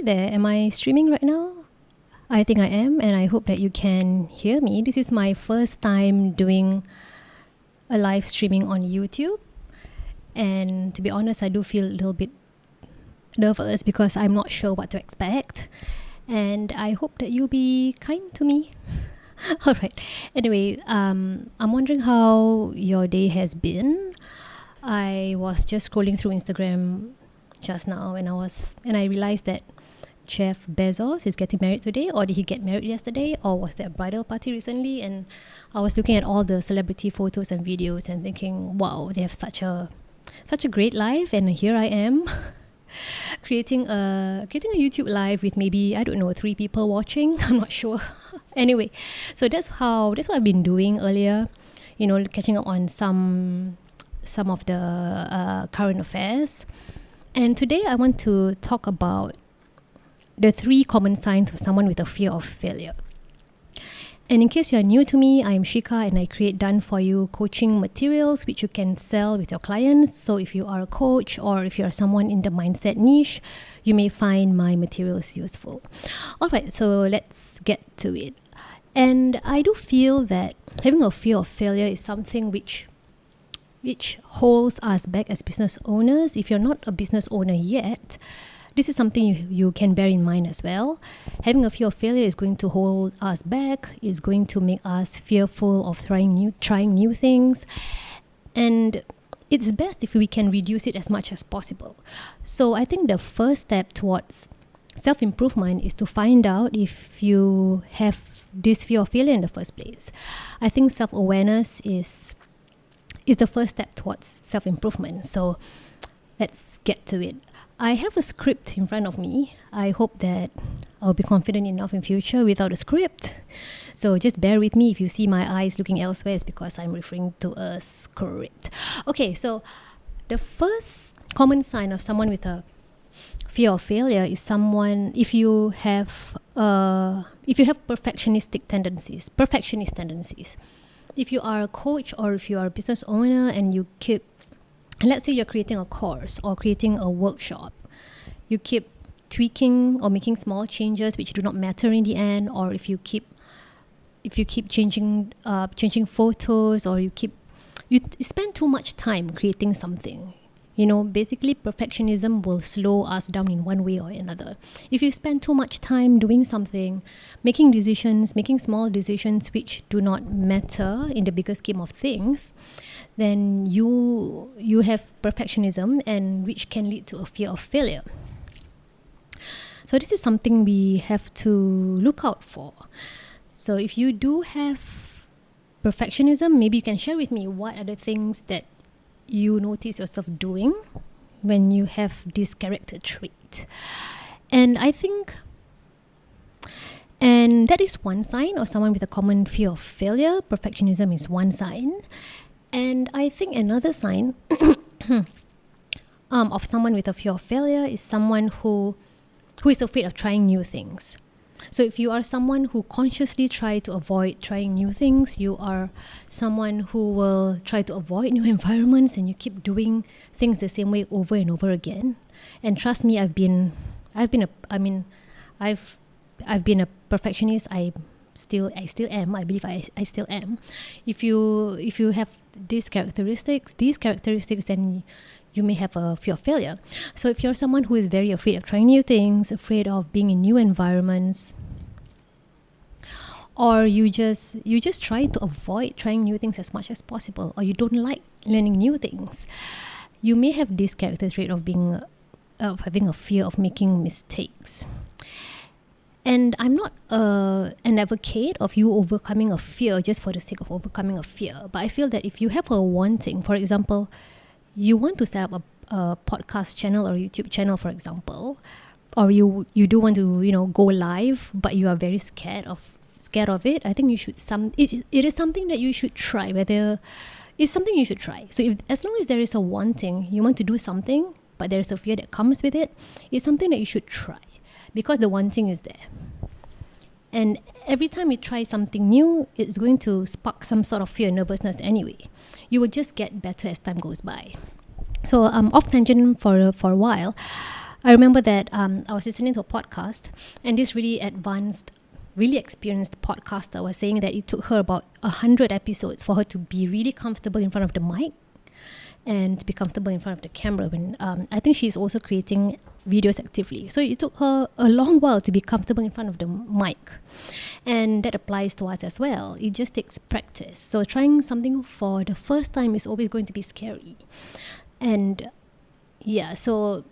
Hi there, am I streaming right now? I think I am, and I hope that you can hear me. This is my first time doing a live streaming on YouTube. And to be honest, I do feel a little bit nervous because I'm not sure what to expect. And I hope that you'll be kind to me. All right. Anyway, I'm wondering how your day has been. I was just scrolling through Instagram just now, and I realized that Jeff Bezos is getting married today, or did he get married yesterday, or was there a bridal party recently? And I was looking at all the celebrity photos and videos and thinking, wow, they have such a great life, and here I am creating a YouTube live with maybe, I don't know, 3 people watching. I'm not sure. Anyway, so that's what I've been doing earlier, catching up on some of the current affairs. And today I want to talk about the 3 common signs of someone with a fear of failure. And in case you're new to me, I'm Shikah, and I create done-for-you coaching materials which you can sell with your clients. So if you are a coach or if you're someone in the mindset niche, you may find my materials useful. All right, so let's get to it. And I do feel that having a fear of failure is something which holds us back as business owners. If you're not a business owner yet, this is something you can bear in mind as well. Having a fear of failure is going to hold us back, is going to make us fearful of trying new things. And it's best if we can reduce it as much as possible. So I think the first step towards self-improvement is to find out if you have this fear of failure in the first place. I think self-awareness is the first step towards self-improvement. So let's get to it. I have a script in front of me. I hope that I'll be confident enough in future without a script. So just bear with me if you see my eyes looking elsewhere. It's because I'm referring to a script. Okay, so the first common sign of someone with a fear of failure is someone if you have perfectionist tendencies. If you are a coach or if you are a business owner and let's say you're creating a course or creating a workshop, you keep tweaking or making small changes which do not matter in the end, or if you keep changing photos, or you spend too much time creating something. Basically perfectionism will slow us down in one way or another. If you spend too much time doing something, making small decisions which do not matter in the bigger scheme of things, then you have perfectionism, and which can lead to a fear of failure. So this is something we have to look out for. So if you do have perfectionism, maybe you can share with me what are the things that you notice yourself doing when you have this character trait. And that is one sign of someone with a common fear of failure. Perfectionism is one sign. And I think another sign of someone with a fear of failure is someone who is afraid of trying new things. So if you are someone who consciously try to avoid trying new things, you are someone who will try to avoid new environments, and you keep doing things the same way over and over again. And trust me, I've been a perfectionist. I still am. I believe I still am. If you have these characteristics, then you may have a fear of failure. So if you're someone who is very afraid of trying new things, afraid of being in new environments, or you just try to avoid trying new things as much as possible, or you don't like learning new things, you may have this character trait of having a fear of making mistakes. And I'm not an advocate of you overcoming a fear just for the sake of overcoming a fear. But I feel that if you have a wanting, for example, you want to set up a podcast channel or YouTube channel, for example, or you do want to go live, but you are very scared of it, I think you should it is something that you should try. It's something you should try. So as long as there is a wanting, you want to do something, but there is a fear that comes with it, it's something that you should try because the wanting is there. And every time you try something new, it's going to spark some sort of fear and nervousness anyway. You will just get better as time goes by. So off tangent for a while. I remember that I was listening to a podcast, and this really advanced, really experienced podcaster was saying that it took her about 100 episodes for her to be really comfortable in front of the mic and to be comfortable in front of the camera. When I think she's also creating videos actively, so it took her a long while to be comfortable in front of the mic, and that applies to us as well. It just takes practice. So trying something for the first time is always going to be scary, and yeah, so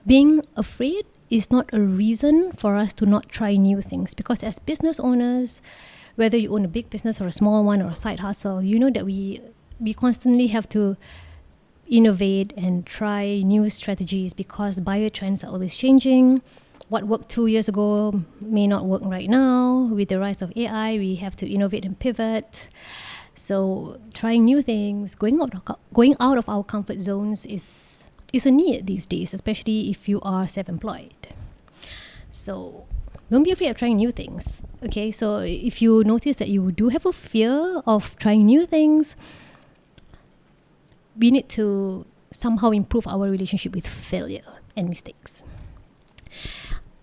being afraid is not a reason for us to not try new things, because as business owners, whether you own a big business or a small one or a side hustle, you know that we constantly have to innovate and try new strategies, because buyer trends are always changing. What worked 2 years ago may not work right now. With the rise of AI, we have to innovate and pivot. So trying new things, going out of our comfort zones is a need these days, especially if you are self-employed. So don't be afraid of trying new things. Okay, so if you notice that you do have a fear of trying new things, we need to somehow improve our relationship with failure and mistakes.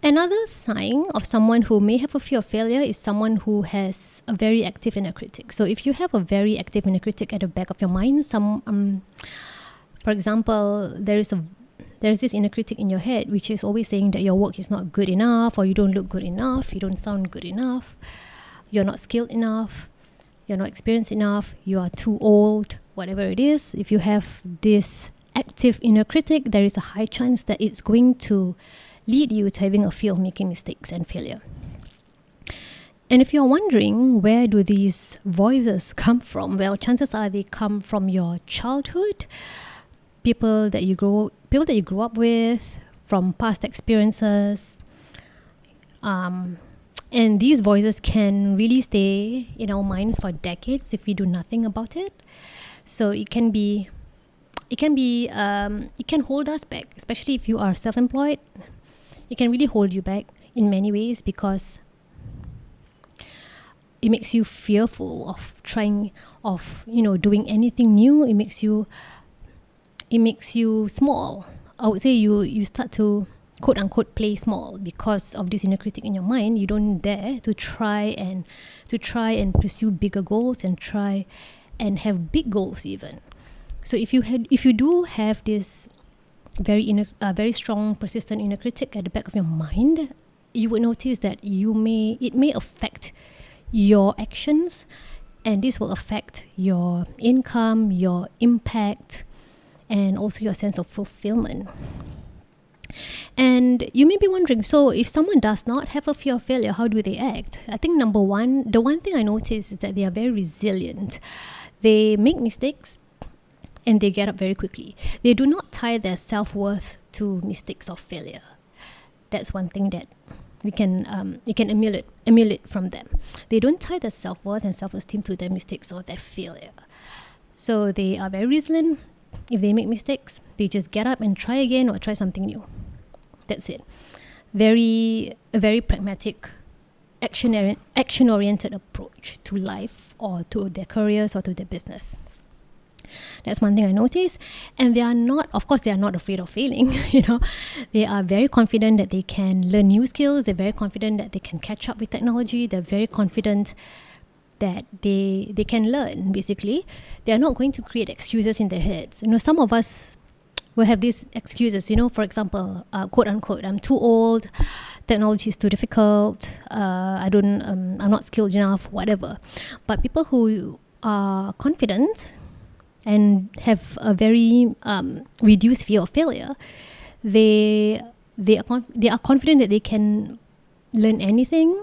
Another sign of someone who may have a fear of failure is someone who has a very active inner critic. So if you have a very active inner critic at the back of your mind, for example, there's this inner critic in your head which is always saying that your work is not good enough, or you don't look good enough, you don't sound good enough, you're not skilled enough, you're not experienced enough, you are too old, whatever it is. If you have this active inner critic, there is a high chance that it's going to lead you to having a fear of making mistakes and failure. And if you're wondering, where do these voices come from? Well, chances are they come from your childhood, people that you grew up with, from past experiences. And these voices can really stay in our minds for decades if we do nothing about it. So it can hold us back, especially if you are self-employed. It can really hold you back in many ways, because it makes you fearful of doing anything new. It makes you small. I would say you start to quote unquote play small because of this inner critic in your mind. You don't dare to try and pursue bigger goals and try and have big goals even. So if you do have this very strong, persistent inner critic at the back of your mind, you would notice that it may affect your actions, and this will affect your income, your impact, and also your sense of fulfillment. And you may be wondering, so if someone does not have a fear of failure, how do they act? I think the one thing I notice is that they are very resilient. They make mistakes and they get up very quickly. They do not tie their self-worth to mistakes or failure. That's one thing that you can emulate from them. They don't tie their self-worth and self-esteem to their mistakes or their failure. So they are very resilient. If they make mistakes, they just get up and try again or try something new. That's it. A very pragmatic, action-oriented approach to life, or to their careers, or to their business. That's one thing I noticed. And they are not afraid of failing. They are very confident that they can learn new skills. They're very confident that they can catch up with technology. They're very confident that they can learn. Basically, they are not going to create excuses in their heads. Some of us will have these excuses. For example, quote unquote, I'm too old, technology is too difficult, I'm not skilled enough, whatever. But people who are confident and have a very reduced fear of failure, they are confident that they can learn anything,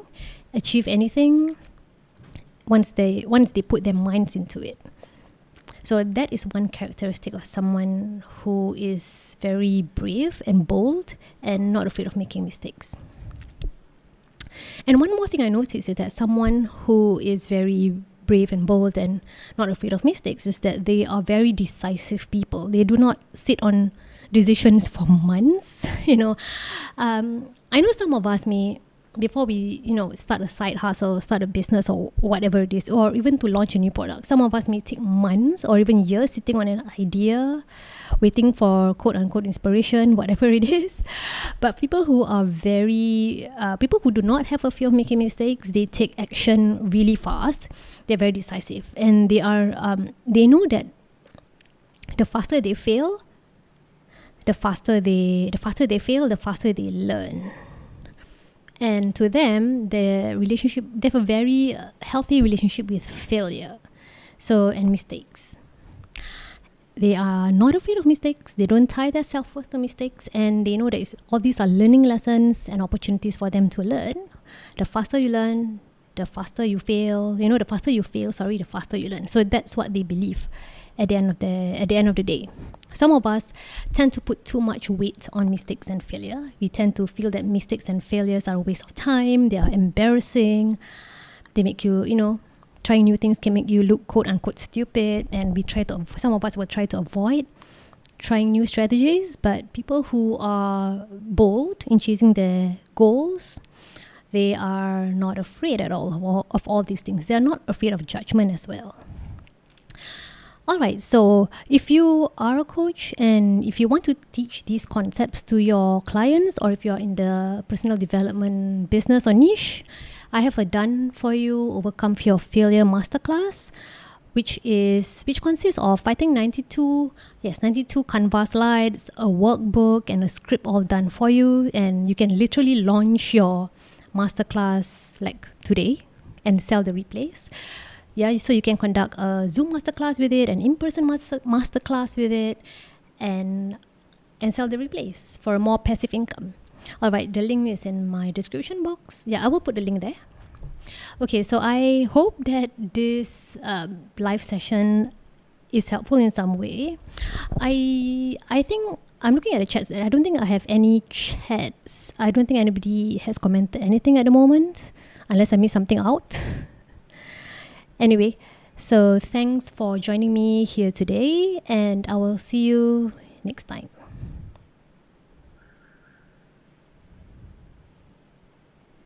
achieve anything once they put their minds into it. So that is one characteristic of someone who is very brave and bold and not afraid of making mistakes. And one more thing I noticed is that someone who is very brave and bold and not afraid of mistakes is that they are very decisive people. They do not sit on decisions for months. I know some of us may before we, start a side hustle, start a business or whatever it is, or even to launch a new product. Some of us may take months or even years sitting on an idea, waiting for quote unquote inspiration, whatever it is. But people who are people who do not have a fear of making mistakes, they take action really fast. They're very decisive, and they know that the faster they fail, the faster they learn. And to them, they have a very healthy relationship with failure, and mistakes. They are not afraid of mistakes. They don't tie their self-worth to mistakes, and they know that all these are learning lessons and opportunities for them to learn. The faster you learn, the faster you fail. The faster you fail, the faster you learn. So that's what they believe at the end of the day. Some of us tend to put too much weight on mistakes and failure. We tend to feel that mistakes and failures are a waste of time. They are embarrassing. They make you, trying new things can make you look quote unquote stupid. And some of us will try to avoid trying new strategies. But people who are bold in chasing their goals, they are not afraid at all of all these things. They are not afraid of judgment as well. Alright, so if you are a coach and if you want to teach these concepts to your clients, or if you're in the personal development business or niche, I have a done for you Overcome Fear of Failure masterclass, which consists of, I think, 92 Canva slides, a workbook and a script all done for you, and you can literally launch your masterclass like today and sell the replays. Yeah, so you can conduct a Zoom masterclass with it, an in-person masterclass with it, and sell the replays for a more passive income. All right, the link is in my description box. Yeah, I will put the link there. Okay, so I hope that this live session is helpful in some way. I think I'm looking at the chats. I don't think I have any chats. I don't think anybody has commented anything at the moment, unless I missed something out. Anyway, so thanks for joining me here today, and I will see you next time.